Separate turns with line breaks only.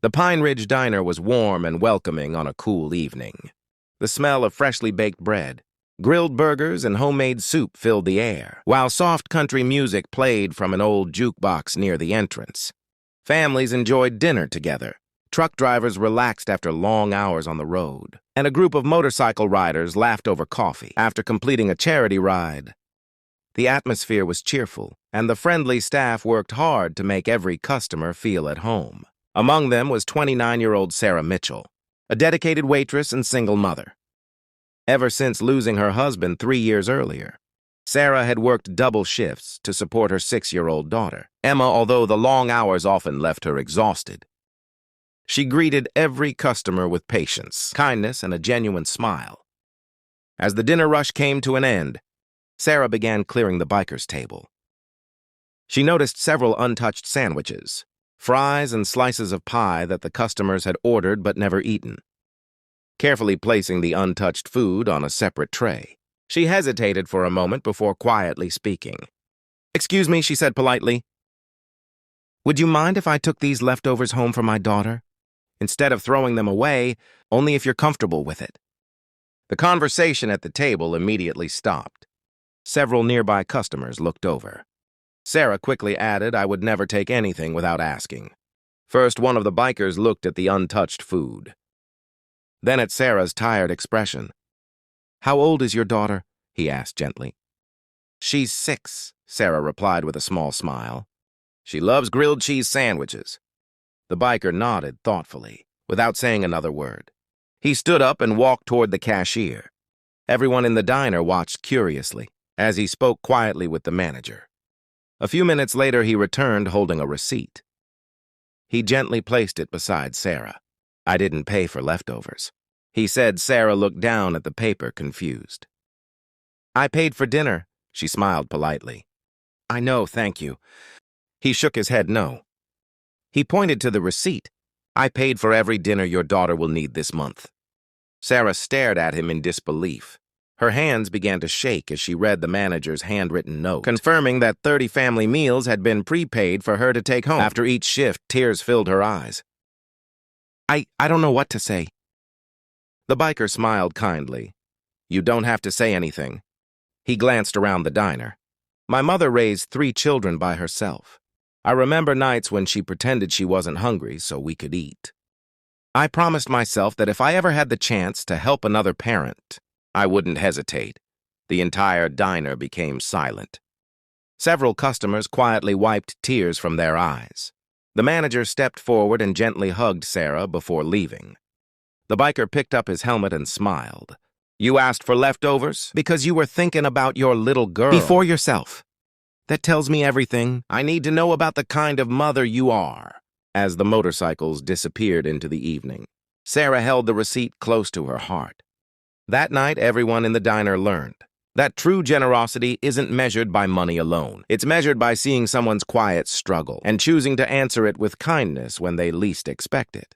The Pine Ridge Diner was warm and welcoming on a cool evening. The smell of freshly baked bread, grilled burgers, and homemade soup filled the air, while soft country music played from an old jukebox near the entrance. Families enjoyed dinner together. Truck drivers relaxed after long hours on the road, and a group of motorcycle riders laughed over coffee after completing a charity ride. The atmosphere was cheerful, and the friendly staff worked hard to make every customer feel at home. Among them was 29-year-old Sarah Mitchell, a dedicated waitress and single mother. Ever since losing her husband 3 years earlier, Sarah had worked double shifts to support her 6-year-old daughter, Emma, although the long hours often left her exhausted. She greeted every customer with patience, kindness, and a genuine smile. As the dinner rush came to an end, Sarah began clearing the bikers' table. She noticed several untouched sandwiches, fries, and slices of pie that the customers had ordered but never eaten. Carefully placing the untouched food on a separate tray, she hesitated for a moment before quietly speaking. "Excuse me," she said politely. "Would you mind if I took these leftovers home for my daughter? Instead of throwing them away, only if you're comfortable with it." The conversation at the table immediately stopped. Several nearby customers looked over. Sarah quickly added, "I would never take anything without asking." First, one of the bikers looked at the untouched food. Then at Sarah's tired expression. "How old is your daughter?" he asked gently. "She's 6, Sarah replied with a small smile. "She loves grilled cheese sandwiches." The biker nodded thoughtfully, without saying another word. He stood up and walked toward the cashier. Everyone in the diner watched curiously as he spoke quietly with the manager. A few minutes later, he returned holding a receipt. He gently placed it beside Sarah. "I didn't pay for leftovers," he said. Sarah looked down at the paper, confused. "I paid for dinner," she smiled politely. "I know, thank you." He shook his head no. He pointed to the receipt. "I paid for every dinner your daughter will need this month." Sarah stared at him in disbelief. Her hands began to shake as she read the manager's handwritten note, confirming that 30 family meals had been prepaid for her to take home. After each shift, tears filled her eyes. I don't know what to say." The biker smiled kindly. "You don't have to say anything." He glanced around the diner. "My mother raised 3 children by herself. I remember nights when she pretended she wasn't hungry so we could eat. I promised myself that if I ever had the chance to help another parent, I wouldn't hesitate." The entire diner became silent. Several customers quietly wiped tears from their eyes. The manager stepped forward and gently hugged Sarah before leaving. The biker picked up his helmet and smiled. "You asked for leftovers because you were thinking about your little girl before yourself. That tells me everything I need to know about the kind of mother you are." As the motorcycles disappeared into the evening, Sarah held the receipt close to her heart. That night, everyone in the diner learned that true generosity isn't measured by money alone. It's measured by seeing someone's quiet struggle and choosing to answer it with kindness when they least expect it.